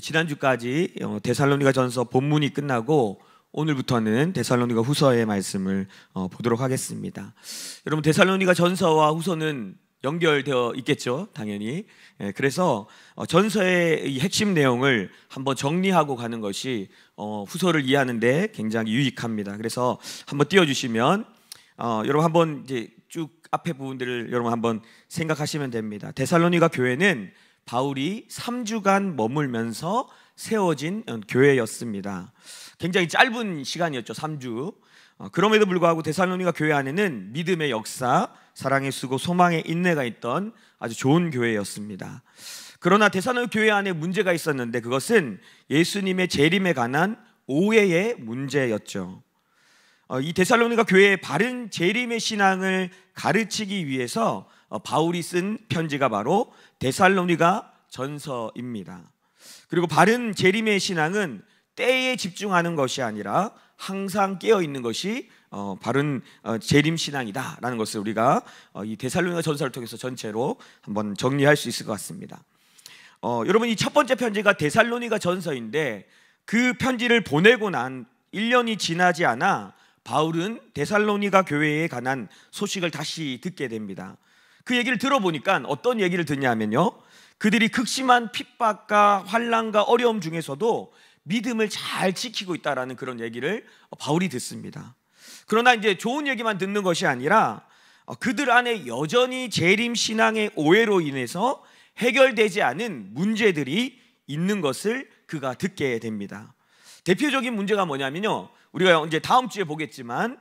우리 지난주까지 데살로니가전서 본문이 끝나고 오늘부터는 데살로니가 후서의 말씀을 보도록 하겠습니다. 여러분, 데살로니가 전서와 후서는 연결되어 있겠죠, 당연히. 그래서 전서의 이 핵심 내용을 한번 정리하고 가는 것이 후서를 이해하는 데 굉장히 유익합니다. 그래서 한번 띄워주시면 여러분 한번 이제 쭉 앞에 부분들을 여러분 한번 생각하시면 됩니다. 데살로니가 교회는 바울이 3주간 머물면서 세워진 교회였습니다. 굉장히 짧은 시간이었죠, 3주. 그럼에도 불구하고 데살로니가 교회 안에는 믿음의 역사, 사랑의 수고, 소망의 인내가 있던 아주 좋은 교회였습니다. 그러나 데살로니가 교회 안에 문제가 있었는데 그것은 예수님의 재림에 관한 오해의 문제였죠. 이 데살로니가 교회의 바른 재림의 신앙을 가르치기 위해서 바울이 쓴 편지가 바로 데살로니가 전서입니다. 그리고 바른 재림의 신앙은 때에 집중하는 것이 아니라 항상 깨어 있는 것이 바른 재림 신앙이다라는 것을 우리가 이 데살로니가 전서를 통해서 전체로 한번 정리할 수 있을 것 같습니다. 여러분, 이 첫 번째 편지가 데살로니가 전서인데 그 편지를 보내고 난 1년이 지나지 않아 바울은 데살로니가 교회에 관한 소식을 다시 듣게 됩니다. 그 얘기를 들어보니까 어떤 얘기를 듣냐면요, 그들이 극심한 핍박과 환난과 어려움 중에서도 믿음을 잘 지키고 있다라는 그런 얘기를 바울이 듣습니다. 그러나 이제 좋은 얘기만 듣는 것이 아니라 그들 안에 여전히 재림 신앙의 오해로 인해서 해결되지 않은 문제들이 있는 것을 그가 듣게 됩니다. 대표적인 문제가 뭐냐면요, 우리가 이제 다음 주에 보겠지만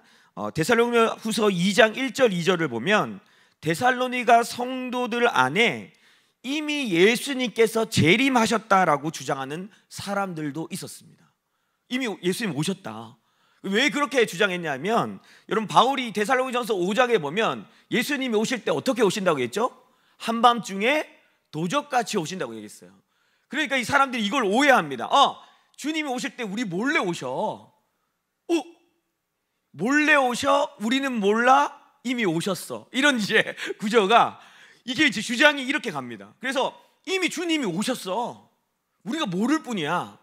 데살로니가 후서 2장 1절 2절을 보면 데살로니가 성도들 안에 이미 예수님께서 재림하셨다라고 주장하는 사람들도 있었습니다. 이미 예수님 오셨다. 왜 그렇게 주장했냐면, 여러분, 바울이 데살로니가전서 5장에 보면 예수님이 오실 때 어떻게 오신다고 했죠? 한밤중에 도적같이 오신다고 얘기했어요. 그러니까 이 사람들이 이걸 오해합니다. 주님이 오실 때 우리 몰래 오셔. 몰래 오셔? 우리는 몰라? 이미 오셨어. 이런 이제 구조가, 이게 이제 주장이 이렇게 갑니다. 그래서 이미 주님이 오셨어. 우리가 모를 뿐이야.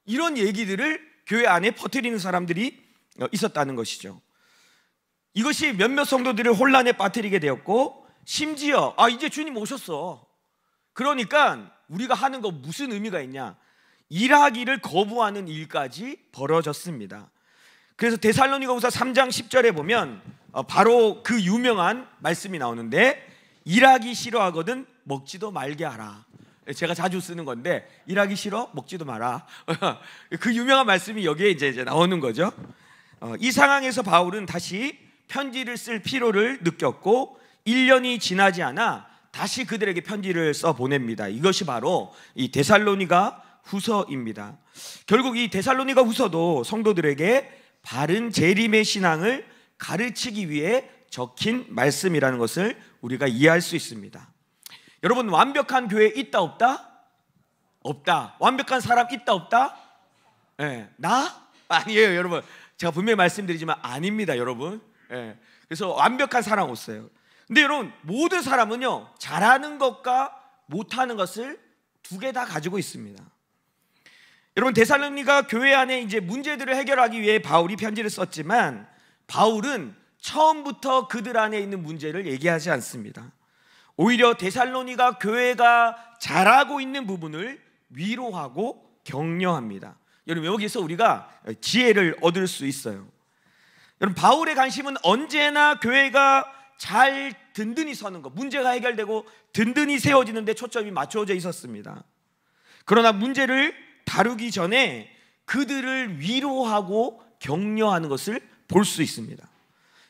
이런 얘기들을 교회 안에 퍼뜨리는 사람들이 있었다는 것이죠. 이것이 몇몇 성도들을 혼란에 빠뜨리게 되었고, 심지어 이제 주님 오셨어. 그러니까 우리가 하는 거 무슨 의미가 있냐? 일하기를 거부하는 일까지 벌어졌습니다. 그래서 데살로니가후서 3장 10절에 보면 바로 그 유명한 말씀이 나오는데, 일하기 싫어하거든 먹지도 말게 하라. 제가 자주 쓰는 건데, 일하기 싫어? 먹지도 마라. 그 유명한 말씀이 여기에 이제 나오는 거죠. 이 상황에서 바울은 다시 편지를 쓸 필요를 느꼈고 1년이 지나지 않아 다시 그들에게 편지를 써 보냅니다. 이것이 바로 이 데살로니가 후서입니다. 결국 이 데살로니가 후서도 성도들에게 바른 재림의 신앙을 가르치기 위해 적힌 말씀이라는 것을 우리가 이해할 수 있습니다. 여러분, 완벽한 교회 있다 없다? 없다. 완벽한 사람 있다 없다? 나? 아니에요, 여러분. 제가 분명히 말씀드리지만 아닙니다, 여러분. 그래서 완벽한 사람 없어요. 근데 여러분, 모든 사람은요, 잘하는 것과 못하는 것을 두 개 다 가지고 있습니다. 여러분, 데살로니가 교회 안에 이제 문제들을 해결하기 위해 바울이 편지를 썼지만, 바울은 처음부터 그들 안에 있는 문제를 얘기하지 않습니다. 오히려 데살로니가 교회가 잘하고 있는 부분을 위로하고 격려합니다. 여러분, 여기서 우리가 지혜를 얻을 수 있어요. 여러분, 바울의 관심은 언제나 교회가 잘 든든히 서는 것, 문제가 해결되고 든든히 세워지는 데 초점이 맞춰져 있었습니다. 그러나 문제를 다루기 전에 그들을 위로하고 격려하는 것을 볼 수 있습니다.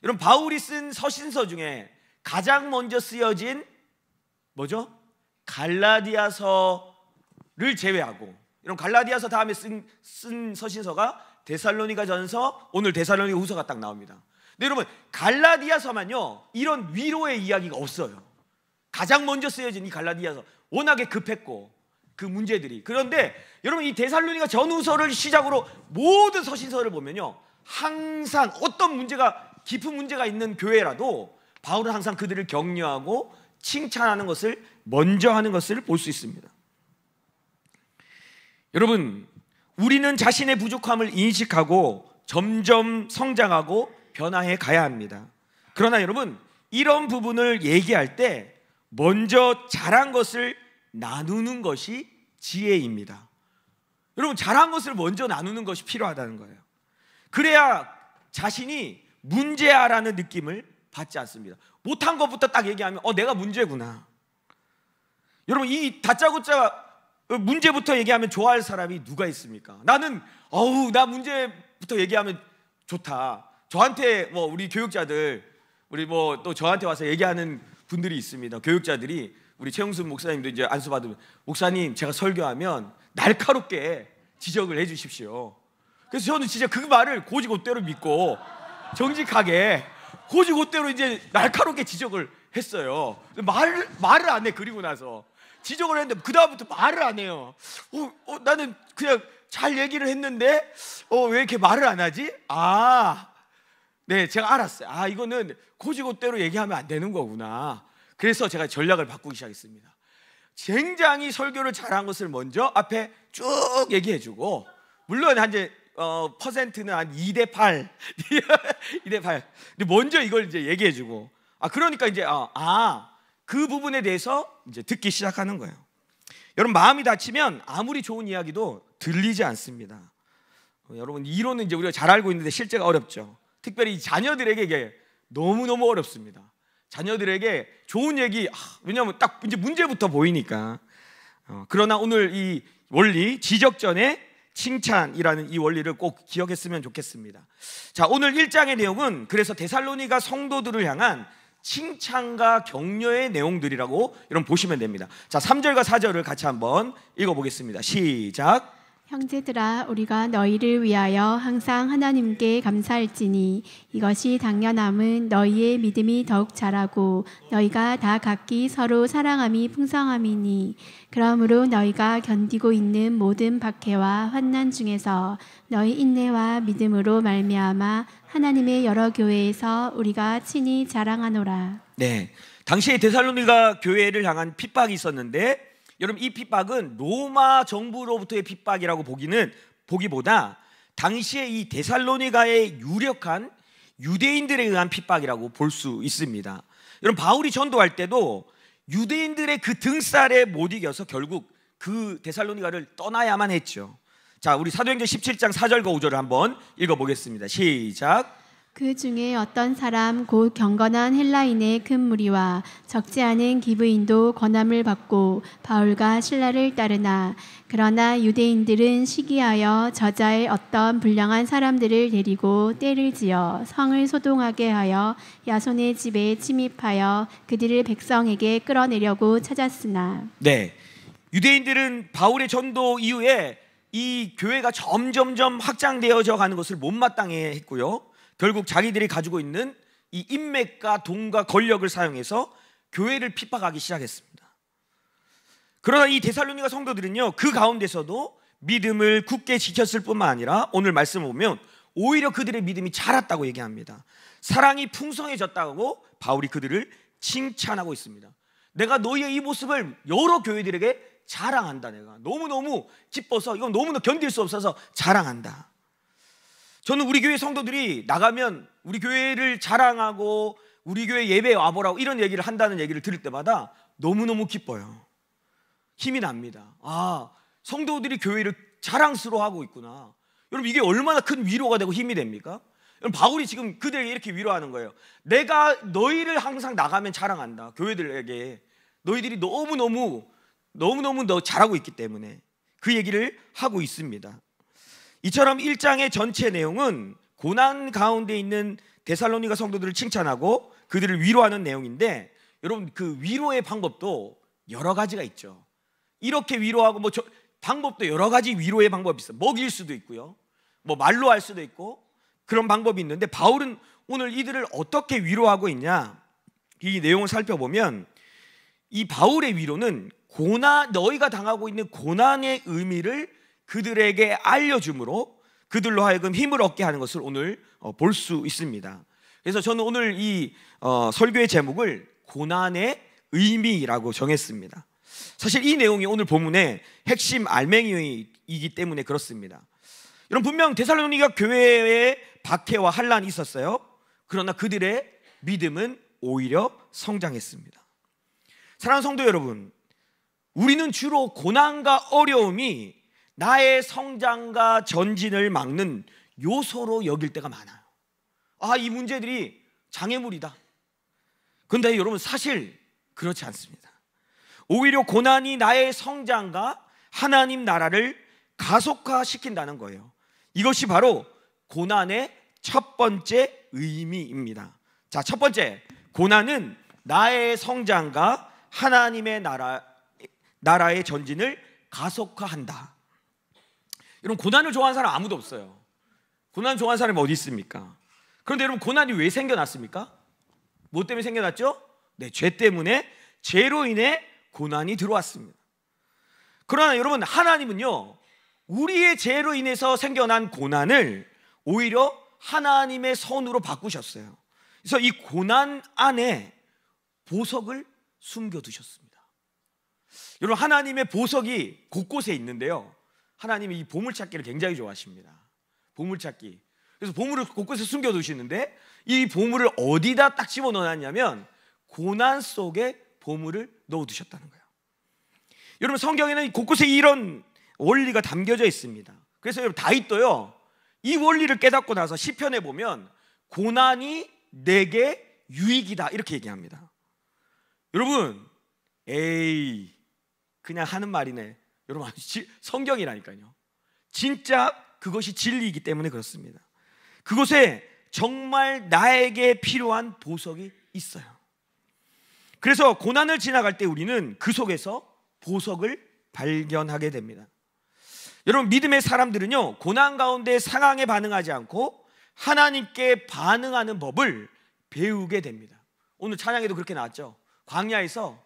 여러분, 바울이 쓴 서신서 중에 가장 먼저 쓰여진 뭐죠? 갈라디아서를 제외하고, 여러분, 갈라디아서 다음에 쓴 서신서가 데살로니가전서, 오늘 데살로니가 후서가 딱 나옵니다. 근데 여러분, 갈라디아서만요, 이런 위로의 이야기가 없어요. 가장 먼저 쓰여진 이 갈라디아서, 워낙에 급했고 그 문제들이. 그런데 여러분, 이 데살로니가 전후서를 시작으로 모든 서신서를 보면요, 항상 어떤 문제가, 깊은 문제가 있는 교회라도 바울은 항상 그들을 격려하고 칭찬하는 것을 먼저 하는 것을 볼 수 있습니다. 여러분, 우리는 자신의 부족함을 인식하고 점점 성장하고 변화해 가야 합니다. 그러나 여러분, 이런 부분을 얘기할 때 먼저 잘한 것을 나누는 것이 지혜입니다. 여러분, 잘한 것을 먼저 나누는 것이 필요하다는 거예요. 그래야 자신이 문제야라는 느낌을 받지 않습니다. 못한 것부터 딱 얘기하면 내가 문제구나. 여러분, 이 다짜고짜 문제부터 얘기하면 좋아할 사람이 누가 있습니까? 나는 나 문제부터 얘기하면 좋다. 저한테 우리 교육자들, 우리 또 저한테 와서 얘기하는 분들이 있습니다. 교육자들이, 우리 최영순 목사님도 이제 안수 받으면, 목사님 제가 설교하면 날카롭게 지적을 해 주십시오. 그래서 저는 진짜 그 말을 고지고대로 믿고 정직하게 고지고대로 이제 날카롭게 지적을 했어요. 말을 안 해. 그리고 나서 지적을 했는데 그 다음부터 말을 안 해요. 나는 그냥 잘 얘기를 했는데 왜 이렇게 말을 안 하지? 네, 제가 알았어요. 이거는 고지고대로 얘기하면 안 되는 거구나. 그래서 제가 전략을 바꾸기 시작했습니다. 굉장히 설교를 잘한 것을 먼저 앞에 쭉 얘기해주고, 물론 이제 퍼센트는 한 2대8 2대8 근데 먼저 이걸 이제 얘기해주고, 그러니까 이제 그 부분에 대해서 이제 듣기 시작하는 거예요. 여러분, 마음이 다치면 아무리 좋은 이야기도 들리지 않습니다. 여러분, 이론은 이제 우리가 잘 알고 있는데 실제가 어렵죠. 특별히 자녀들에게 이게 너무너무 어렵습니다. 자녀들에게 좋은 얘기, 왜냐하면 딱 이제 문제부터 보이니까. 그러나 오늘 이 원리, 지적 전에 칭찬이라는 이 원리를 꼭 기억했으면 좋겠습니다. 자, 오늘 1장의 내용은 그래서 데살로니가 성도들을 향한 칭찬과 격려의 내용들이라고 여러분 보시면 됩니다. 자, 3절과 4절을 같이 한번 읽어보겠습니다. 시작. 형제들아, 우리가 너희를 위하여 항상 하나님께 감사할지니 이것이 당연함은 너희의 믿음이 더욱 자라고 너희가 다 각기 서로 사랑함이 풍성함이니, 그러므로 너희가 견디고 있는 모든 박해와 환난 중에서 너희 인내와 믿음으로 말미암아 하나님의 여러 교회에서 우리가 친히 자랑하노라. 네, 당시에 데살로니가 교회를 향한 핍박이 있었는데, 여러분, 이 핍박은 로마 정부로부터의 핍박이라고 보기보다 당시에 이 데살로니가의 유력한 유대인들에 의한 핍박이라고 볼 수 있습니다. 여러분, 바울이 전도할 때도 유대인들의 그 등살에 못 이겨서 결국 그 데살로니가를 떠나야만 했죠. 자, 우리 사도행전 17장 4절과 5절을 한번 읽어보겠습니다. 시작. 그 중에 어떤 사람 곧 경건한 헬라인의 큰 무리와 적지 않은 기브인도 권함을 받고 바울과 실라를 따르나, 그러나 유대인들은 시기하여 저자의 어떤 불량한 사람들을 데리고 떼를 지어 성을 소동하게 하여 야손의 집에 침입하여 그들을 백성에게 끌어내려고 찾았으나. 네, 유대인들은 바울의 전도 이후에 이 교회가 점점점 확장되어져 가는 것을 못마땅해 했고요, 결국 자기들이 가지고 있는 이 인맥과 돈과 권력을 사용해서 교회를 핍박하기 시작했습니다. 그러나 이 데살로니가 성도들은요, 그 가운데서도 믿음을 굳게 지켰을 뿐만 아니라 오늘 말씀을 보면 오히려 그들의 믿음이 자랐다고 얘기합니다. 사랑이 풍성해졌다고 바울이 그들을 칭찬하고 있습니다. 내가 너희의 이 모습을 여러 교회들에게 자랑한다. 내가 너무너무 기뻐서, 이건 너무나 견딜 수 없어서 자랑한다. 저는 우리 교회 성도들이 나가면 우리 교회를 자랑하고 우리 교회 예배에 와보라고 이런 얘기를 한다는 얘기를 들을 때마다 너무너무 기뻐요. 힘이 납니다. 성도들이 교회를 자랑스러워하고 있구나. 여러분, 이게 얼마나 큰 위로가 되고 힘이 됩니까? 여러분, 바울이 지금 그들에게 이렇게 위로하는 거예요. 내가 너희를 항상 나가면 자랑한다. 교회들에게 너희들이 너무너무 너 잘하고 있기 때문에 그 얘기를 하고 있습니다. 이처럼 1장의 전체 내용은 고난 가운데 있는 데살로니가 성도들을 칭찬하고 그들을 위로하는 내용인데, 여러분, 그 위로의 방법도 여러 가지가 있죠. 이렇게 위로하고 방법도 여러 가지 위로의 방법이 있어요. 먹일 수도 있고요, 말로 할 수도 있고, 그런 방법이 있는데 바울은 오늘 이들을 어떻게 위로하고 있냐, 이 내용을 살펴보면 이 바울의 위로는 너희가 당하고 있는 고난의 의미를 그들에게 알려줌으로 그들로 하여금 힘을 얻게 하는 것을 오늘 볼 수 있습니다. 그래서 저는 오늘 이 설교의 제목을 고난의 의미라고 정했습니다. 사실 이 내용이 오늘 본문의 핵심 알맹이의 인물이기 때문에 그렇습니다. 여러분, 분명 데살로니가 교회에 박해와 환란이 있었어요. 그러나 그들의 믿음은 오히려 성장했습니다. 사랑하는 성도 여러분, 우리는 주로 고난과 어려움이 나의 성장과 전진을 막는 요소로 여길 때가 많아요. 이 문제들이 장애물이다. 그런데 여러분, 사실 그렇지 않습니다. 오히려 고난이 나의 성장과 하나님 나라를 가속화시킨다는 거예요. 이것이 바로 고난의 첫 번째 의미입니다. 자, 첫 번째, 고난은 나의 성장과 하나님의 나라의 전진을 가속화한다. 여러분, 고난을 좋아하는 사람 아무도 없어요. 고난 좋아하는 사람이 어디 있습니까? 그런데 여러분, 고난이 왜 생겨났습니까? 뭐 때문에 생겨났죠? 네, 죄 때문에, 죄로 인해 고난이 들어왔습니다. 그러나 여러분, 하나님은요, 우리의 죄로 인해서 생겨난 고난을 오히려 하나님의 선으로 바꾸셨어요. 그래서 이 고난 안에 보석을 숨겨두셨습니다. 여러분, 하나님의 보석이 곳곳에 있는데요, 하나님이 이 보물찾기를 굉장히 좋아하십니다. 보물찾기. 그래서 보물을 곳곳에 숨겨두시는데, 이 보물을 어디다 딱 집어넣어놨냐면 고난 속에 보물을 넣어두셨다는 거예요. 여러분, 성경에는 곳곳에 이런 원리가 담겨져 있습니다. 그래서 여러분, 다윗도요, 이 원리를 깨닫고 나서 시편에 보면 고난이 내게 유익이다 이렇게 얘기합니다. 여러분, 에이, 그냥 하는 말이네. 여러분, 성경이라니까요. 진짜 그것이 진리이기 때문에 그렇습니다. 그곳에 정말 나에게 필요한 보석이 있어요. 그래서 고난을 지나갈 때 우리는 그 속에서 보석을 발견하게 됩니다. 여러분, 믿음의 사람들은요, 고난 가운데 상황에 반응하지 않고 하나님께 반응하는 법을 배우게 됩니다. 오늘 찬양에도 그렇게 나왔죠. 광야에서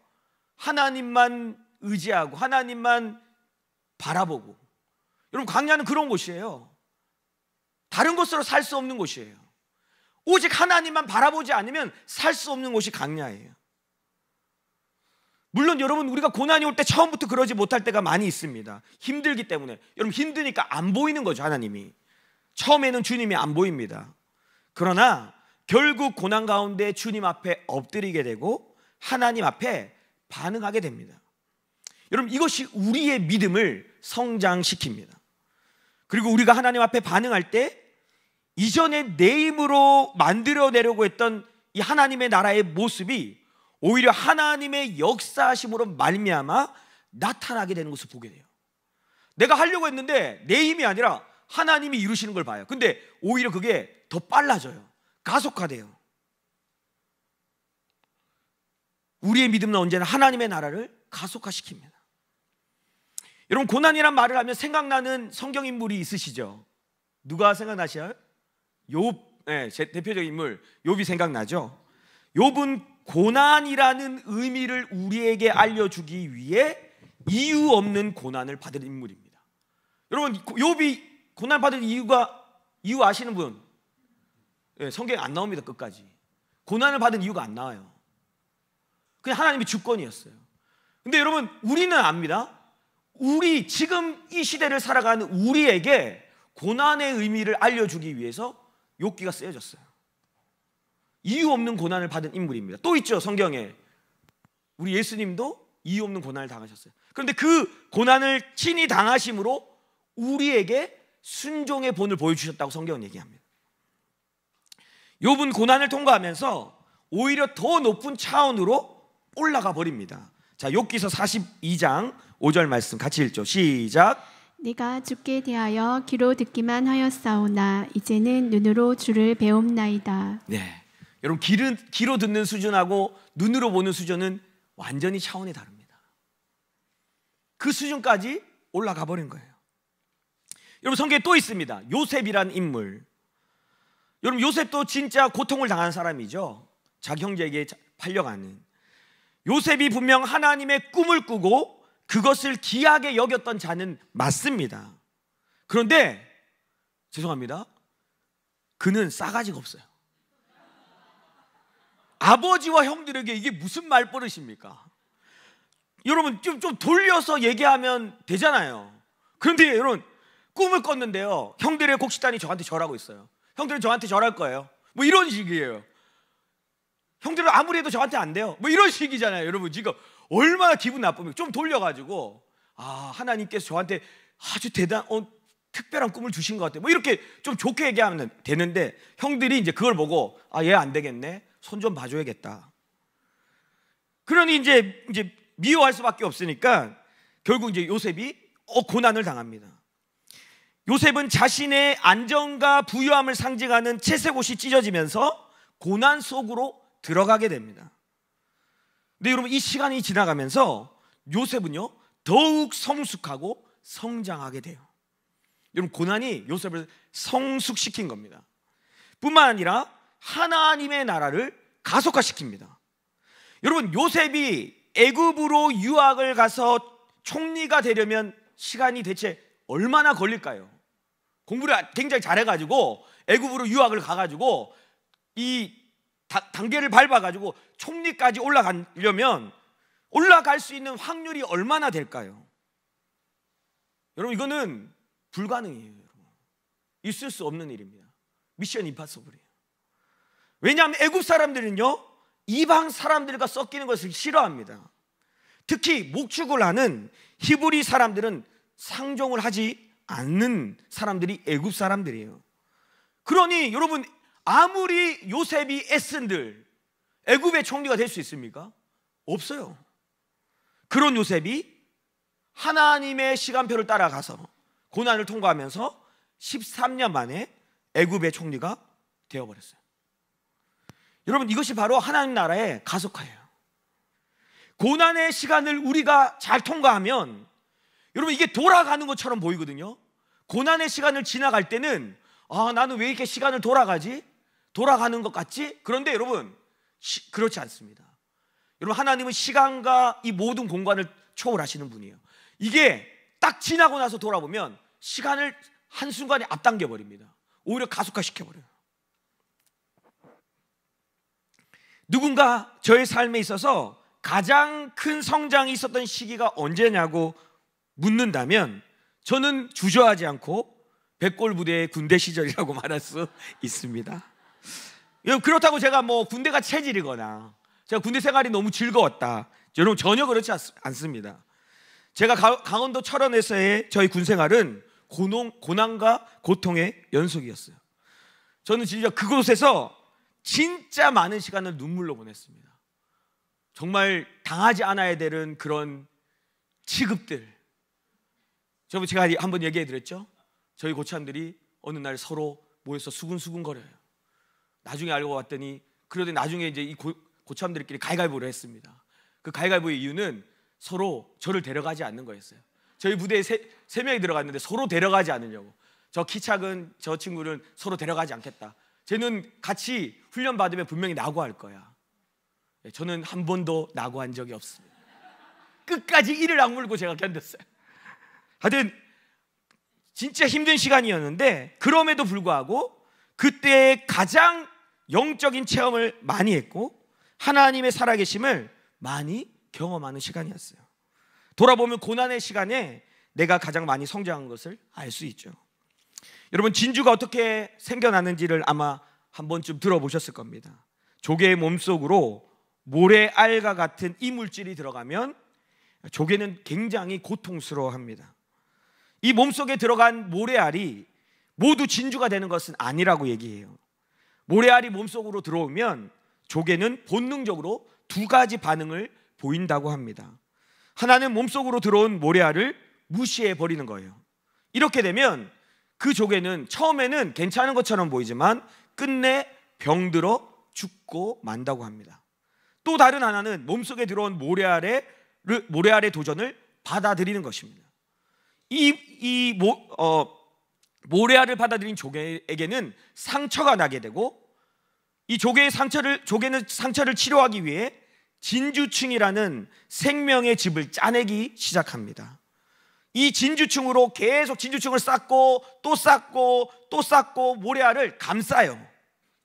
하나님만 의지하고 하나님만 바라보고. 여러분, 광야는 그런 곳이에요. 다른 곳으로 살 수 없는 곳이에요. 오직 하나님만 바라보지 않으면 살 수 없는 곳이 광야예요. 물론 여러분, 우리가 고난이 올 때 처음부터 그러지 못할 때가 많이 있습니다. 힘들기 때문에. 여러분, 힘드니까 안 보이는 거죠. 하나님이 처음에는 주님이 안 보입니다. 그러나 결국 고난 가운데 주님 앞에 엎드리게 되고 하나님 앞에 반응하게 됩니다. 여러분, 이것이 우리의 믿음을 성장시킵니다. 그리고 우리가 하나님 앞에 반응할 때 이전에 내 힘으로 만들어내려고 했던 이 하나님의 나라의 모습이 오히려 하나님의 역사하심으로 말미암아 나타나게 되는 것을 보게 돼요. 내가 하려고 했는데 내 힘이 아니라 하나님이 이루시는 걸 봐요. 근데 오히려 그게 더 빨라져요. 가속화돼요. 우리의 믿음은 언제나 하나님의 나라를 가속화시킵니다. 여러분, 고난이란 말을 하면 생각나는 성경 인물이 있으시죠? 누가 생각나시나요? 욥, 제 대표적인 인물 욥이 생각나죠? 욥은 고난이라는 의미를 우리에게 알려주기 위해 이유 없는 고난을 받은 인물입니다. 여러분, 욥이 고난 받은 이유 아시는 분? 성경에 안 나옵니다. 끝까지 고난을 받은 이유가 안 나와요. 그냥 하나님의 주권이었어요. 근데 여러분, 우리는 압니다. 우리 지금 이 시대를 살아가는 우리에게 고난의 의미를 알려주기 위해서 욥기가 쓰여졌어요. 이유 없는 고난을 받은 인물입니다. 또 있죠, 성경에. 우리 예수님도 이유 없는 고난을 당하셨어요. 그런데 그 고난을 친히 당하심으로 우리에게 순종의 본을 보여주셨다고 성경은 얘기합니다. 욥은 고난을 통과하면서 오히려 더 높은 차원으로 올라가 버립니다. 자, 욥기서 42장 5절 말씀 같이 읽죠. 시작. 네가 주께 대하여 귀로 듣기만 하였사오나 이제는 눈으로 주를 배움나이다. 네, 여러분, 귀로 듣는 수준하고 눈으로 보는 수준은 완전히 차원이 다릅니다. 그 수준까지 올라가 버린 거예요. 여러분, 성경에 또 있습니다. 요셉이란 인물. 여러분, 요셉도 진짜 고통을 당한 사람이죠. 자기 형제에게 팔려가는. 요셉이 분명 하나님의 꿈을 꾸고 그것을 귀하게 여겼던 자는 맞습니다. 그런데 죄송합니다, 그는 싸가지가 없어요. 아버지와 형들에게 이게 무슨 말버릇입니까? 여러분, 좀 돌려서 얘기하면 되잖아요. 그런데 여러분, 꿈을 꿨는데요, 형들의 곡식단이 저한테 절하고 있어요. 형들은 저한테 절할 거예요. 뭐 이런 식이에요. 형들은 아무리 해도 저한테 안 돼요. 뭐 이런 식이잖아요. 여러분, 지금 얼마나 기분 나쁩니까? 좀 돌려가지고, 하나님께서 저한테 아주 특별한 꿈을 주신 것 같아요. 뭐 이렇게 좀 좋게 얘기하면 되는데, 형들이 이제 그걸 보고 얘 안 되겠네, 손 좀 봐줘야겠다. 그러니 이제 미워할 수밖에 없으니까 결국 이제 요셉이 고난을 당합니다. 요셉은 자신의 안정과 부유함을 상징하는 채색 옷이 찢어지면서 고난 속으로 들어가게 됩니다. 근데 여러분, 이 시간이 지나가면서 요셉은요, 더욱 성숙하고 성장하게 돼요. 여러분, 고난이 요셉을 성숙시킨 겁니다. 뿐만 아니라 하나님의 나라를 가속화시킵니다. 여러분, 요셉이 애굽으로 유학을 가서 총리가 되려면 시간이 대체 얼마나 걸릴까요? 공부를 굉장히 잘해가지고 애굽으로 유학을 가가지고 이 단계를 밟아가지고 총리까지 올라가려면 올라갈 수 있는 확률이 얼마나 될까요? 여러분, 이거는 불가능해요. 있을 수 없는 일입니다. 미션 임파서블이에요. 왜냐하면 애굽 사람들은요, 이방 사람들과 섞이는 것을 싫어합니다. 특히 목축을 하는 히브리 사람들은 상종을 하지 않는 사람들이 애굽 사람들이에요. 그러니 여러분, 아무리 요셉이 애쓴들 애굽의 총리가 될 수 있습니까? 없어요. 그런 요셉이 하나님의 시간표를 따라가서 고난을 통과하면서 13년 만에 애굽의 총리가 되어버렸어요. 여러분, 이것이 바로 하나님 나라의 가속화예요. 고난의 시간을 우리가 잘 통과하면 여러분, 이게 돌아가는 것처럼 보이거든요. 고난의 시간을 지나갈 때는 나는 왜 이렇게 시간을 돌아가는 것 같지? 그런데 여러분, 그렇지 않습니다. 여러분, 하나님은 시간과 이 모든 공간을 초월하시는 분이에요. 이게 딱 지나고 나서 돌아보면 시간을 한순간에 앞당겨 버립니다. 오히려 가속화시켜 버려요. 누군가 저의 삶에 있어서 가장 큰 성장이 있었던 시기가 언제냐고 묻는다면 저는 주저하지 않고 백골부대의 군대 시절이라고 말할 수 있습니다. 그렇다고 제가 뭐 군대가 체질이거나 제가 군대 생활이 너무 즐거웠다, 여러분, 전혀 그렇지 않습니다. 제가 강원도 철원에서의 저희 군 생활은 고난과 고통의 연속이었어요. 저는 진짜 그곳에서 진짜 많은 시간을 눈물로 보냈습니다. 정말 당하지 않아야 되는 그런 취급들. 제가 한번 얘기해 드렸죠. 저희 고참들이 어느 날 서로 모여서 수근수근 거려요. 나중에 알고 봤더니, 그러더니 나중에 이제 이 고참들끼리 가위바위보를 했습니다. 그 가위바위보의 이유는 서로 저를 데려가지 않는 거였어요. 저희 부대에 세 명이 들어갔는데 서로 데려가지 않으려고. 저 키 작은 저 친구는 서로 데려가지 않겠다. 쟤는 같이 훈련 받으면 분명히 낙오할 거야. 저는 한 번도 낙오한 적이 없습니다. 끝까지 이를 악물고 제가 견뎠어요. 하여튼 진짜 힘든 시간이었는데, 그럼에도 불구하고 그때 가장 영적인 체험을 많이 했고 하나님의 살아계심을 많이 경험하는 시간이었어요. 돌아보면 고난의 시간에 내가 가장 많이 성장한 것을 알 수 있죠. 여러분, 진주가 어떻게 생겨나는지를 아마 한 번쯤 들어보셨을 겁니다. 조개의 몸속으로 모래알과 같은 이물질이 들어가면 조개는 굉장히 고통스러워합니다. 이 몸속에 들어간 모래알이 모두 진주가 되는 것은 아니라고 얘기해요. 모래알이 몸속으로 들어오면 조개는 본능적으로 두 가지 반응을 보인다고 합니다. 하나는 몸속으로 들어온 모래알을 무시해 버리는 거예요. 이렇게 되면 그 조개는 처음에는 괜찮은 것처럼 보이지만 끝내 병들어 죽고 만다고 합니다. 또 다른 하나는 몸속에 들어온 모래알의 도전을 받아들이는 것입니다. 모래알을 받아들인 조개에게는 상처가 나게 되고, 이 조개는 상처를 치료하기 위해 진주층이라는 생명의 즙을 짜내기 시작합니다. 이 진주층으로 계속 진주층을 쌓고 또 쌓고 또 쌓고 모래알을 감싸요.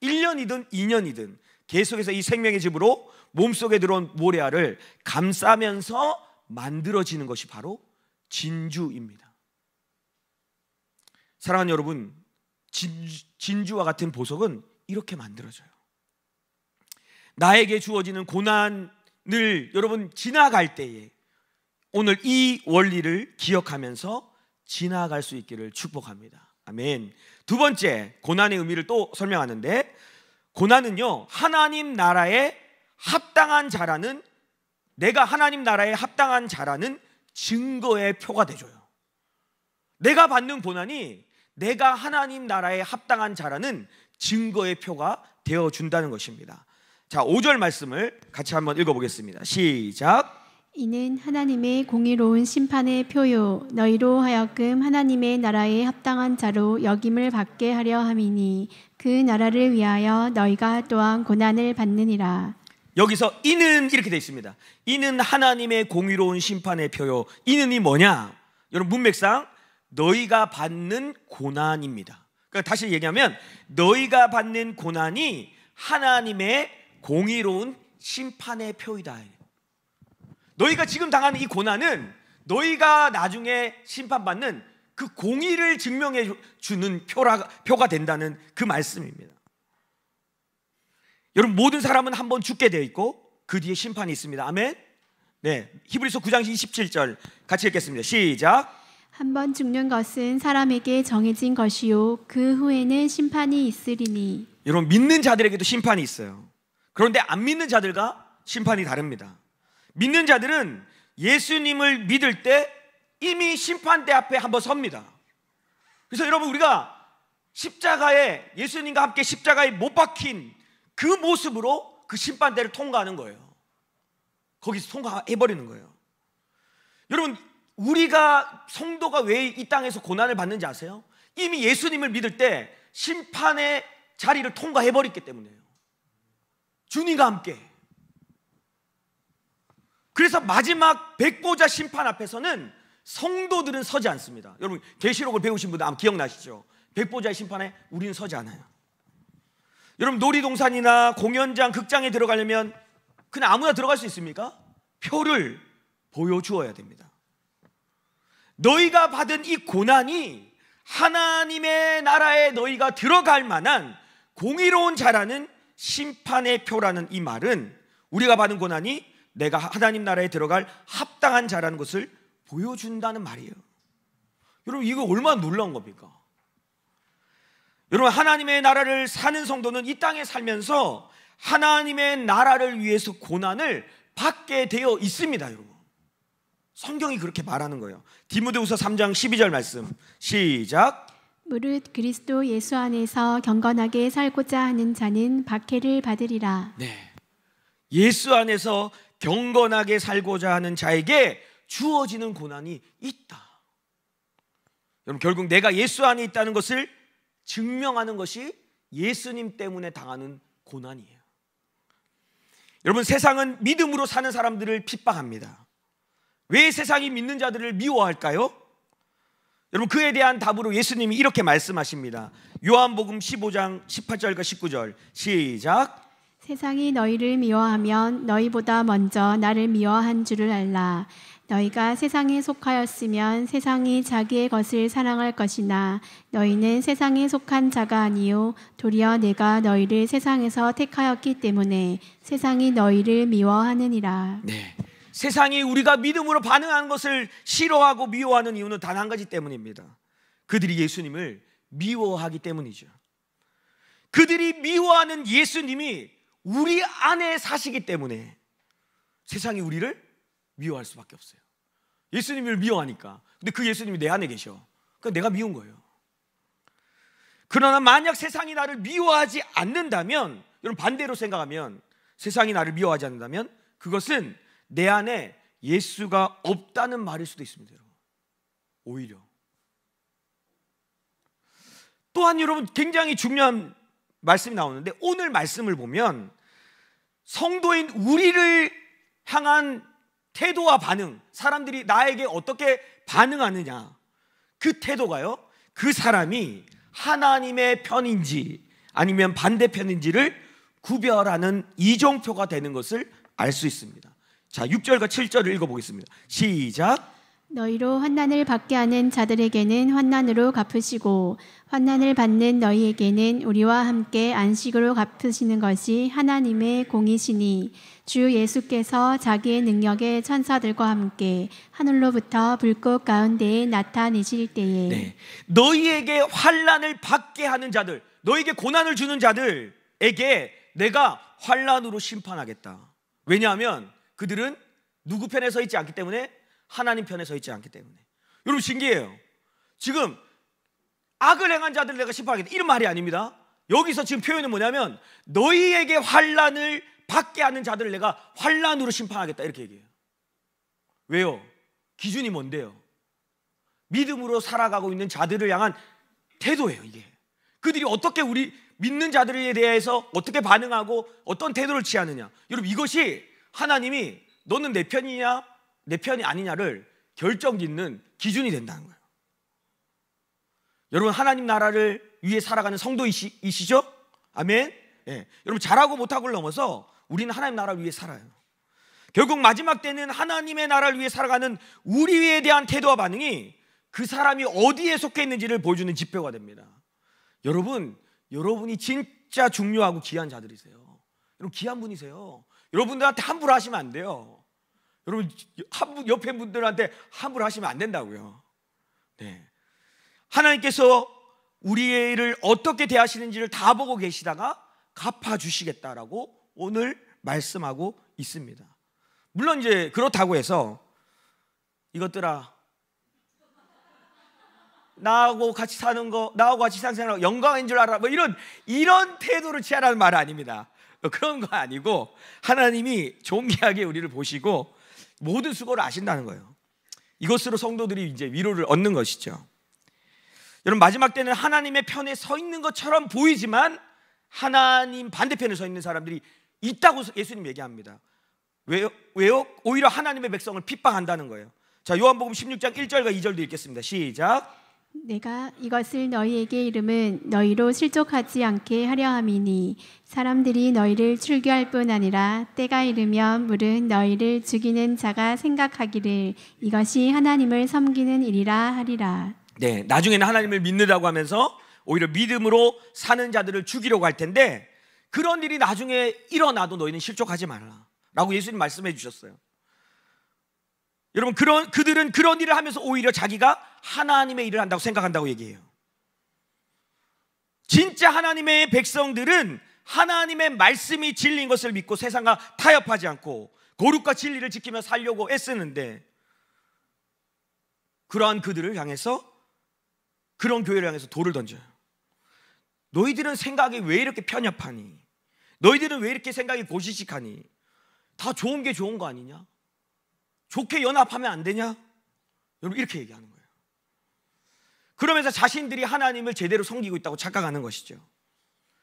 1년이든 2년이든 계속해서 이 생명의 즙으로 몸속에 들어온 모래알을 감싸면서 만들어지는 것이 바로 진주입니다. 사랑하는 여러분, 진주와 같은 보석은 이렇게 만들어져요. 나에게 주어지는 고난을 여러분 지나갈 때에 오늘 이 원리를 기억하면서 지나갈 수 있기를 축복합니다. 아멘. 두 번째, 고난의 의미를 또 설명하는데, 고난은요, 하나님 나라에 합당한 자라는, 내가 하나님 나라에 합당한 자라는 증거의 표가 되줘요. 내가 받는 고난이 내가 하나님 나라에 합당한 자라는 증거의 표가 되어준다는 것입니다. 자, 5절 말씀을 같이 한번 읽어보겠습니다. 시작. 이는 하나님의 공의로운 심판의 표요 너희로 하여금 하나님의 나라에 합당한 자로 여김을 받게 하려 함이니 그 나라를 위하여 너희가 또한 고난을 받느니라. 여기서 이는 이렇게 되어 있습니다. 이는 하나님의 공의로운 심판의 표요. 이는이 뭐냐? 여러분, 문맥상 너희가 받는 고난입니다. 그러니까 다시 얘기하면 너희가 받는 고난이 하나님의 공의로운 심판의 표이다. 너희가 지금 당하는 이 고난은 너희가 나중에 심판받는 그 공의를 증명해 주는 표가 된다는 그 말씀입니다. 여러분, 모든 사람은 한 번 죽게 되어 있고 그 뒤에 심판이 있습니다. 아멘. 네, 히브리서 9장 27절 같이 읽겠습니다. 시작. 한 번 죽는 것은 사람에게 정해진 것이요 그 후에는 심판이 있으리니. 여러분, 믿는 자들에게도 심판이 있어요. 그런데 안 믿는 자들과 심판이 다릅니다. 믿는 자들은 예수님을 믿을 때 이미 심판대 앞에 한번 섭니다. 그래서 여러분, 우리가 십자가에, 예수님과 함께 십자가에 못 박힌 그 모습으로 그 심판대를 통과하는 거예요. 거기서 통과해버리는 거예요. 여러분, 우리가 성도가 왜 이 땅에서 고난을 받는지 아세요? 이미 예수님을 믿을 때 심판의 자리를 통과해버렸기 때문이에요. 주님과 함께. 그래서 마지막 백보자 심판 앞에서는 성도들은 서지 않습니다. 여러분, 계시록을 배우신 분들 아마 기억나시죠? 백보자의 심판에 우리는 서지 않아요. 여러분, 놀이동산이나 공연장, 극장에 들어가려면 그냥 아무나 들어갈 수 있습니까? 표를 보여주어야 됩니다. 너희가 받은 이 고난이 하나님의 나라에 너희가 들어갈 만한 공의로운 자라는 심판의 표라는 이 말은 우리가 받은 고난이 내가 하나님 나라에 들어갈 합당한 자라는 것을 보여준다는 말이에요. 여러분, 이거 얼마나 놀라운 겁니까? 여러분, 하나님의 나라를 사는 성도는 이 땅에 살면서 하나님의 나라를 위해서 고난을 받게 되어 있습니다. 여러분, 성경이 그렇게 말하는 거예요. 디모데후서 3장 12절 말씀 시작. 무릇 그리스도 예수 안에서 경건하게 살고자 하는 자는 박해를 받으리라. 네, 예수 안에서 경건하게 살고자 하는 자에게 주어지는 고난이 있다. 여러분, 결국 내가 예수 안에 있다는 것을 증명하는 것이 예수님 때문에 당하는 고난이에요. 여러분, 세상은 믿음으로 사는 사람들을 핍박합니다. 왜 세상이 믿는 자들을 미워할까요? 여러분, 그에 대한 답으로 예수님이 이렇게 말씀하십니다. 요한복음 15장 18절과 19절 시작. 세상이 너희를 미워하면 너희보다 먼저 나를 미워한 줄을 알라. 너희가 세상에 속하였으면 세상이 자기의 것을 사랑할 것이나 너희는 세상에 속한 자가 아니요 도리어 내가 너희를 세상에서 택하였기 때문에 세상이 너희를 미워하느니라. 네, 세상이 우리가 믿음으로 반응하는 것을 싫어하고 미워하는 이유는 단 한 가지 때문입니다. 그들이 예수님을 미워하기 때문이죠. 그들이 미워하는 예수님이 우리 안에 사시기 때문에 세상이 우리를 미워할 수밖에 없어요. 예수님을 미워하니까. 근데 그 예수님이 내 안에 계셔. 그러니까 내가 미운 거예요. 그러나 만약 세상이 나를 미워하지 않는다면, 여러분, 반대로 생각하면, 세상이 나를 미워하지 않는다면 그것은 내 안에 예수가 없다는 말일 수도 있습니다. 여러분, 오히려. 또한 여러분, 굉장히 중요한 말씀이 나오는데, 오늘 말씀을 보면 성도인 우리를 향한 태도와 반응, 사람들이 나에게 어떻게 반응하느냐, 그 태도가요, 그 사람이 하나님의 편인지 아니면 반대편인지를 구별하는 이정표가 되는 것을 알 수 있습니다. 자, 6절과 7절을 읽어보겠습니다. 시작. 너희로 환난을 받게 하는 자들에게는 환난으로 갚으시고 환난을 받는 너희에게는 우리와 함께 안식으로 갚으시는 것이 하나님의 공이시니 주 예수께서 자기의 능력의 천사들과 함께 하늘로부터 불꽃 가운데에 나타내실 때에 네. 너희에게 환난을 받게 하는 자들, 너희에게 고난을 주는 자들에게 내가 환난으로 심판하겠다. 왜냐하면 그들은 누구 편에 서 있지 않기 때문에, 하나님 편에 서 있지 않기 때문에. 여러분 신기해요. 지금 악을 행한 자들을 내가 심판하겠다, 이런 말이 아닙니다. 여기서 지금 표현은 뭐냐면 너희에게 환난을 받게 하는 자들을 내가 환난으로 심판하겠다, 이렇게 얘기해요. 왜요? 기준이 뭔데요? 믿음으로 살아가고 있는 자들을 향한 태도예요. 이게 그들이 어떻게 우리 믿는 자들에 대해서 어떻게 반응하고 어떤 태도를 취하느냐. 여러분 이것이 하나님이 너는 내 편이냐 내 편이 아니냐를 결정짓는 기준이 된다는 거예요. 여러분 하나님 나라를 위해 살아가는 성도이시죠? 아멘. 예. 여러분 잘하고 못하고를 넘어서 우리는 하나님 나라를 위해 살아요. 결국 마지막 때는 하나님의 나라를 위해 살아가는 우리에 대한 태도와 반응이 그 사람이 어디에 속해 있는지를 보여주는 지표가 됩니다. 여러분이 진짜 중요하고 귀한 자들이세요. 여러분 귀한 분이세요. 여러분들한테 함부로 하시면 안 돼요. 여러분 옆에 분들한테 함부로 하시면 안 된다고요. 네. 하나님께서 우리를 어떻게 대하시는지를 다 보고 계시다가 갚아주시겠다라고 오늘 말씀하고 있습니다. 물론 이제 그렇다고 해서 이것들아 나하고 같이 사는 거, 나하고 같이 상생하는 거 영광인 줄 알아, 뭐 이런 태도를 취하라는 말은 아닙니다. 그런 거 아니고 하나님이 존귀하게 우리를 보시고 모든 수고를 아신다는 거예요. 이것으로 성도들이 이제 위로를 얻는 것이죠. 여러분 마지막 때는 하나님의 편에 서 있는 것처럼 보이지만 하나님 반대편에 서 있는 사람들이 있다고 예수님 얘기합니다. 왜요? 오히려 하나님의 백성을 핍박한다는 거예요. 자, 요한복음 16장 1절과 2절도 읽겠습니다. 시작. 내가 이것을 너희에게 이름은 너희로 실족하지 않게 하려 함이니 사람들이 너희를 출교할 뿐 아니라 때가 이르면 물은 너희를 죽이는 자가 생각하기를 이것이 하나님을 섬기는 일이라 하리라. 네, 나중에는 하나님을 믿는다고 하면서 오히려 믿음으로 사는 자들을 죽이려고 할 텐데 그런 일이 나중에 일어나도 너희는 실족하지 말라 라고 예수님 말씀해 주셨어요. 여러분 그들은 그런 일을 하면서 오히려 자기가 하나님의 일을 한다고 생각한다고 얘기해요. 진짜 하나님의 백성들은 하나님의 말씀이 진리인 것을 믿고 세상과 타협하지 않고 거룩과 진리를 지키며 살려고 애쓰는데 그러한 그들을 향해서, 그런 교회를 향해서 돌을 던져요. 너희들은 생각이 왜 이렇게 편협하니? 너희들은 왜 이렇게 생각이 고지식하니? 다 좋은 게 좋은 거 아니냐? 좋게 연합하면 안 되냐? 여러분 이렇게 얘기하는 거예요. 그러면서 자신들이 하나님을 제대로 섬기고 있다고 착각하는 것이죠.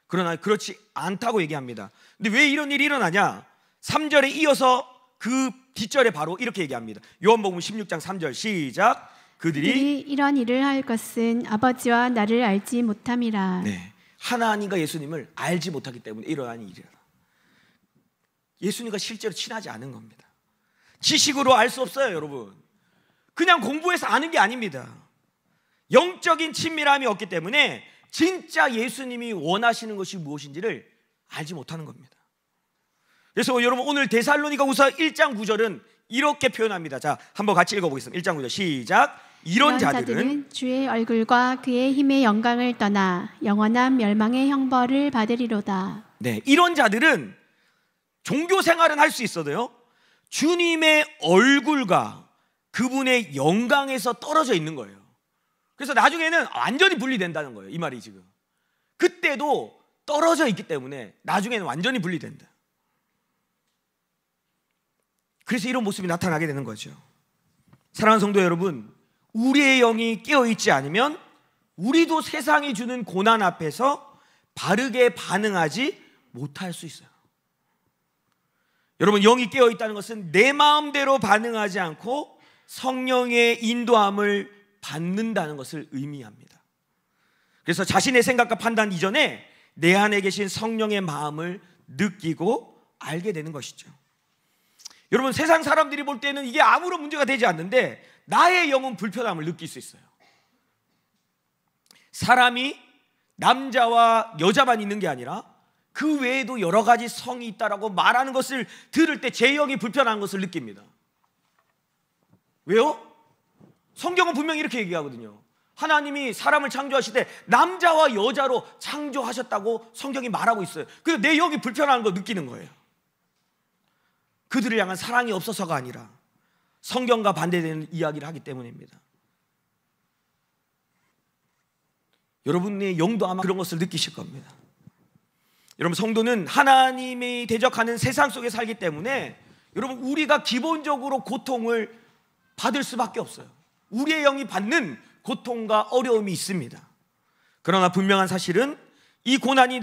그러나 그렇지 않다고 얘기합니다. 근데 왜 이런 일이 일어나냐? 3절에 이어서 그 뒷절에 바로 이렇게 얘기합니다. 요한복음 16장 3절 시작. 그들이 이런 일을 할 것은 아버지와 나를 알지 못함이라. 네, 하나님과 예수님을 알지 못하기 때문에 일어나는 일이라. 예수님과 실제로 친하지 않은 겁니다. 지식으로 알 수 없어요, 여러분. 그냥 공부해서 아는 게 아닙니다. 영적인 친밀함이 없기 때문에 진짜 예수님이 원하시는 것이 무엇인지를 알지 못하는 겁니다. 그래서 여러분 오늘 데살로니가후서 1장 9절은 이렇게 표현합니다. 자, 한번 같이 읽어보겠습니다. 1장 9절 시작. 이런 자들은 주의 얼굴과 그의 힘의 영광을 떠나 영원한 멸망의 형벌을 받으리로다. 네, 이런 자들은 종교 생활은 할 수 있어도요, 주님의 얼굴과 그분의 영광에서 떨어져 있는 거예요. 그래서 나중에는 완전히 분리된다는 거예요. 이 말이 지금 그때도 떨어져 있기 때문에 나중에는 완전히 분리된다. 그래서 이런 모습이 나타나게 되는 거죠. 사랑하는 성도 여러분, 우리의 영이 깨어있지 않으면 우리도 세상이 주는 고난 앞에서 바르게 반응하지 못할 수 있어요. 여러분 영이 깨어있다는 것은 내 마음대로 반응하지 않고 성령의 인도함을 받는다는 것을 의미합니다. 그래서 자신의 생각과 판단 이전에 내 안에 계신 성령의 마음을 느끼고 알게 되는 것이죠. 여러분, 세상 사람들이 볼 때는 이게 아무런 문제가 되지 않는데 나의 영은 불편함을 느낄 수 있어요. 사람이 남자와 여자만 있는 게 아니라 그 외에도 여러 가지 성이 있다라고 말하는 것을 들을 때 제 영이 불편한 것을 느낍니다. 왜요? 성경은 분명히 이렇게 얘기하거든요. 하나님이 사람을 창조하실 때 남자와 여자로 창조하셨다고 성경이 말하고 있어요. 그래서 내 영이 불편한 거 느끼는 거예요. 그들을 향한 사랑이 없어서가 아니라 성경과 반대되는 이야기를 하기 때문입니다. 여러분의 영도 아마 그런 것을 느끼실 겁니다. 여러분, 성도는 하나님이 대적하는 세상 속에 살기 때문에 여러분, 우리가 기본적으로 고통을 받을 수밖에 없어요. 우리의 영이 받는 고통과 어려움이 있습니다. 그러나 분명한 사실은 이 고난이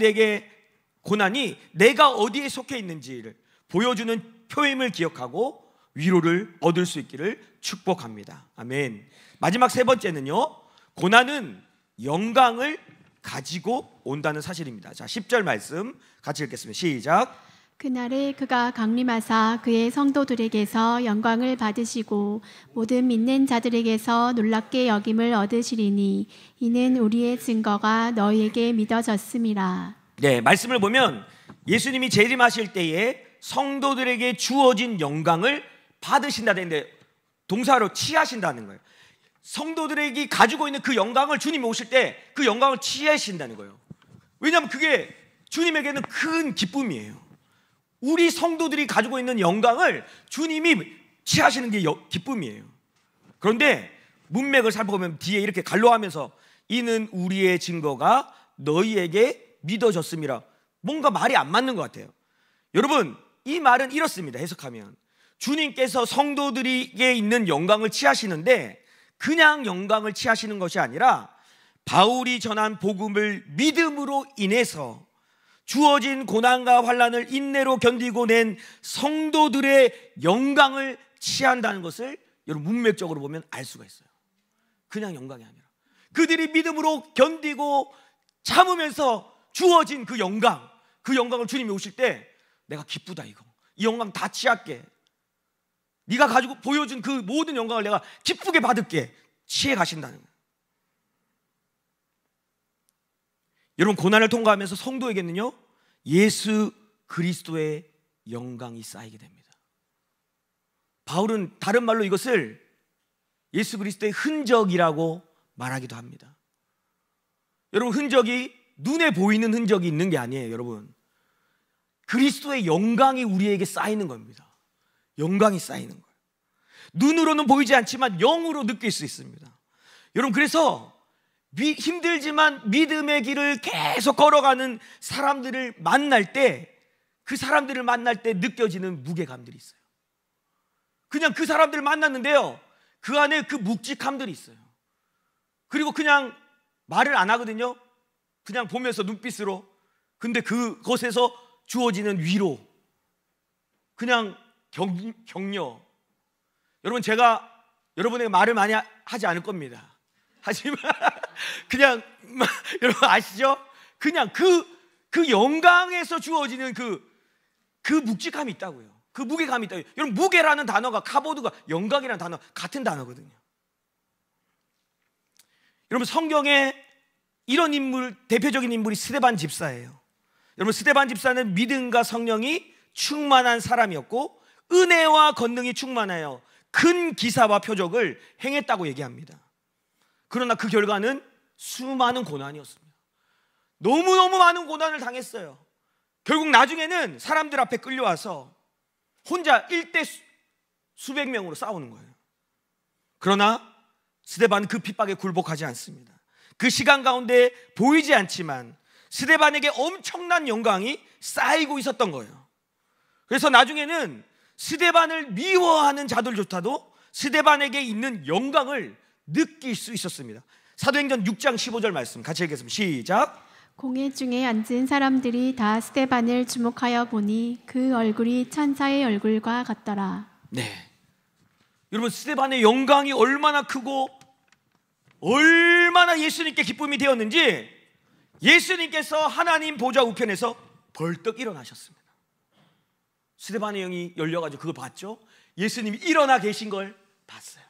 내가 어디에 속해 있는지를 보여주는 표임을 기억하고 위로를 얻을 수 있기를 축복합니다. 아멘. 마지막 세 번째는요, 고난은 영광을 가지고 온다는 사실입니다. 자, 10절 말씀 같이 읽겠습니다. 시작. 그날에 그가 강림하사 그의 성도들에게서 영광을 받으시고 모든 믿는 자들에게서 놀랍게 여김을 얻으시리니 이는 우리의 증거가 너희에게 믿어졌음이라. 네, 말씀을 보면 예수님이 재림하실 때에 성도들에게 주어진 영광을 받으신다 되는데 동사로 취하신다는 거예요. 성도들에게 가지고 있는 그 영광을 주님이 오실 때 그 영광을 취하신다는 거예요. 왜냐하면 그게 주님에게는 큰 기쁨이에요. 우리 성도들이 가지고 있는 영광을 주님이 취하시는 게 기쁨이에요. 그런데 문맥을 살펴보면 뒤에 이렇게 간로하면서 이는 우리의 증거가 너희에게 믿어졌음이라. 뭔가 말이 안 맞는 것 같아요. 여러분, 이 말은 이렇습니다. 해석하면 주님께서 성도들에게 있는 영광을 취하시는데 그냥 영광을 취하시는 것이 아니라 바울이 전한 복음을 믿음으로 인해서 주어진 고난과 환난을 인내로 견디고 낸 성도들의 영광을 취한다는 것을 여러분 문맥적으로 보면 알 수가 있어요. 그냥 영광이 아니라 그들이 믿음으로 견디고 참으면서 주어진 그 영광을 주님이 오실 때 내가 기쁘다, 이거 이 영광 다 취할게, 네가 가지고 보여준 그 모든 영광을 내가 기쁘게 받을게, 취해 가신다는 거예요. 여러분, 고난을 통과하면서 성도에게는요 예수 그리스도의 영광이 쌓이게 됩니다. 바울은 다른 말로 이것을 예수 그리스도의 흔적이라고 말하기도 합니다. 여러분, 흔적이 눈에 보이는 흔적이 있는 게 아니에요. 여러분, 그리스도의 영광이 우리에게 쌓이는 겁니다. 영광이 쌓이는 거예요. 눈으로는 보이지 않지만 영으로 느낄 수 있습니다. 여러분, 그래서 힘들지만 믿음의 길을 계속 걸어가는 사람들을 만날 때 그 사람들을 만날 때 느껴지는 무게감들이 있어요. 그냥 그 사람들을 만났는데요 그 안에 그 묵직함들이 있어요. 그리고 그냥 말을 안 하거든요. 그냥 보면서 눈빛으로. 근데 그것에서 주어지는 위로, 그냥 격려. 여러분, 제가 여러분에게 말을 많이 하지 않을 겁니다. 하지만 그냥 여러분 아시죠? 그냥 그 영광에서 주어지는 그 묵직함이 있다고요. 그 무게감이 있다고요. 여러분, 무게라는 단어가 카보드가 영광이라는 단어 같은 단어거든요. 여러분, 성경에 이런 인물, 대표적인 인물이 스데반 집사예요. 여러분, 스데반 집사는 믿음과 성령이 충만한 사람이었고 은혜와 권능이 충만하여 큰 기사와 표적을 행했다고 얘기합니다. 그러나 그 결과는 수많은 고난이었습니다. 너무너무 많은 고난을 당했어요. 결국 나중에는 사람들 앞에 끌려와서 혼자 일대 수백 명으로 싸우는 거예요. 그러나 스데반은 그 핍박에 굴복하지 않습니다. 그 시간 가운데 보이지 않지만 스데반에게 엄청난 영광이 쌓이고 있었던 거예요. 그래서 나중에는 스데반을 미워하는 자들조차도 스데반에게 있는 영광을 느낄 수 있었습니다. 사도행전 6장 15절 말씀 같이 읽겠습니다. 시작. 공회 중에 앉은 사람들이 다 스데반을 주목하여 보니 그 얼굴이 천사의 얼굴과 같더라. 네, 여러분, 스데반의 영광이 얼마나 크고 얼마나 예수님께 기쁨이 되었는지 예수님께서 하나님 보좌 우편에서 벌떡 일어나셨습니다. 스데반의 영이 열려가지고 그걸 봤죠. 예수님이 일어나 계신 걸 봤어요.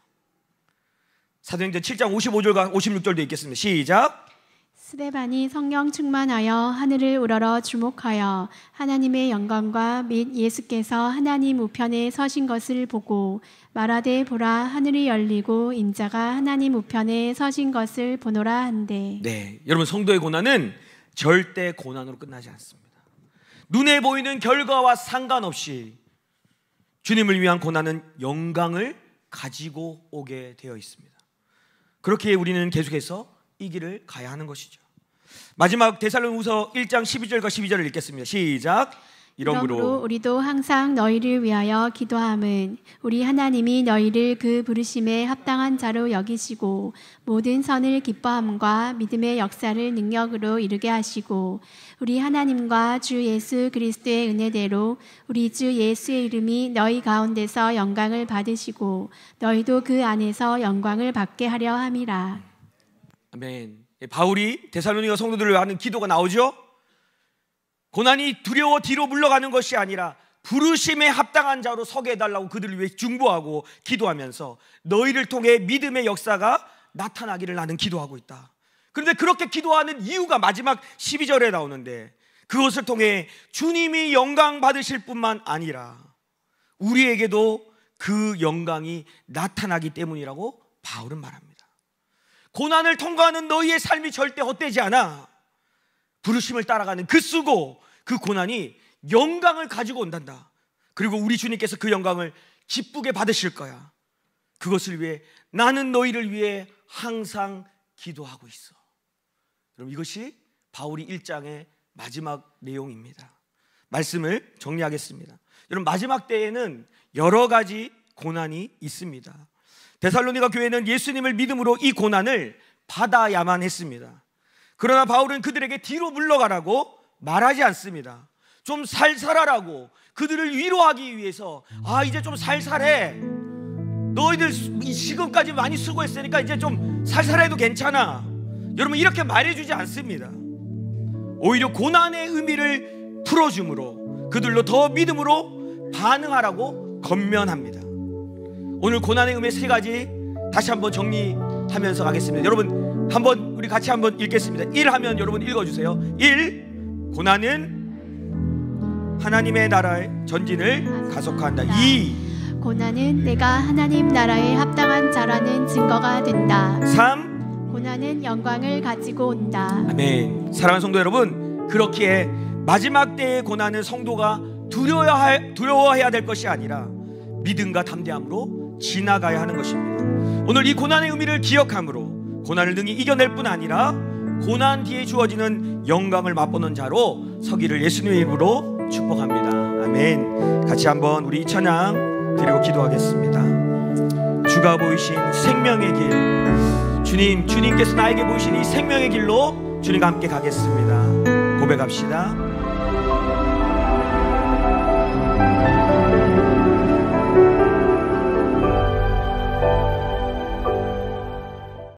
사도행전 7장 55절과 56절도 읽겠습니다. 시작. 스데반이 성령 충만하여 하늘을 우러러 주목하여 하나님의 영광과 및 예수께서 하나님 우편에 서신 것을 보고 말하되 보라 하늘이 열리고 인자가 하나님 우편에 서신 것을 보노라 한대. 네, 여러분 성도의 고난은 절대 고난으로 끝나지 않습니다. 눈에 보이는 결과와 상관없이 주님을 위한 고난은 영광을 가지고 오게 되어 있습니다. 그렇게 우리는 계속해서 이 길을 가야 하는 것이죠. 마지막 데살로니가후서 1장 12절과 12절을 읽겠습니다. 시작. 이러므로 우리도 항상 너희를 위하여 기도함은 우리 하나님이 너희를 그 부르심에 합당한 자로 여기시고 모든 선을 기뻐함과 믿음의 역사를 능력으로 이루게 하시고 우리 하나님과 주 예수 그리스도의 은혜대로 우리 주 예수의 이름이 너희 가운데서 영광을 받으시고 너희도 그 안에서 영광을 받게 하려 함이라. 아멘. 바울이 데살로니가 성도들을 위한 기도가 나오죠. 고난이 두려워 뒤로 물러가는 것이 아니라 부르심에 합당한 자로 서게 해달라고 그들을 위해 중보하고 기도하면서 너희를 통해 믿음의 역사가 나타나기를 나는 기도하고 있다. 그런데 그렇게 기도하는 이유가 마지막 12절에 나오는데 그것을 통해 주님이 영광 받으실 뿐만 아니라 우리에게도 그 영광이 나타나기 때문이라고 바울은 말합니다. 고난을 통과하는 너희의 삶이 절대 헛되지 않아. 부르심을 따라가는 그 수고, 그 고난이 영광을 가지고 온단다. 그리고 우리 주님께서 그 영광을 기쁘게 받으실 거야. 그것을 위해 나는 너희를 위해 항상 기도하고 있어. 그럼 이것이 바울이 1장의 마지막 내용입니다. 말씀을 정리하겠습니다. 여러분, 마지막 때에는 여러 가지 고난이 있습니다. 데살로니가 교회는 예수님을 믿음으로 이 고난을 받아야만 했습니다. 그러나 바울은 그들에게 뒤로 물러가라고 말하지 않습니다. 좀 살살하라고, 그들을 위로하기 위해서 이제 좀 살살해. 너희들 지금까지 많이 수고했으니까 이제 좀 살살해도 괜찮아. 여러분, 이렇게 말해주지 않습니다. 오히려 고난의 의미를 풀어줌으로 그들로 더 믿음으로 반응하라고 권면합니다. 오늘 고난의 의미 3가지 다시 한번 정리하면서 가겠습니다. 여러분, 한번 우리 같이 한번 읽겠습니다. 1 하면 여러분 읽어주세요. 1. 고난은 하나님의 나라의 전진을 가속화한다. 2. 고난은 내가 하나님 나라에 합당한 자라는 증거가 된다. 3. 고난은 영광을 가지고 온다. 아멘. 사랑하는 성도 여러분, 그렇기에 마지막 때의 고난은 성도가 두려워해야 될 것이 아니라 믿음과 담대함으로 지나가야 하는 것입니다. 오늘 이 고난의 의미를 기억함으로 고난을 능히 이겨낼 뿐 아니라 고난 뒤에 주어지는 영광을 맛보는 자로 서기를 예수님의 이름으로 축복합니다. 아멘. 같이 한번 우리 이 찬양 드리고 기도하겠습니다. 주가 보이신 생명의 길, 주님께서 나에게 보이신 이 생명의 길로 주님과 함께 가겠습니다. 고백합시다.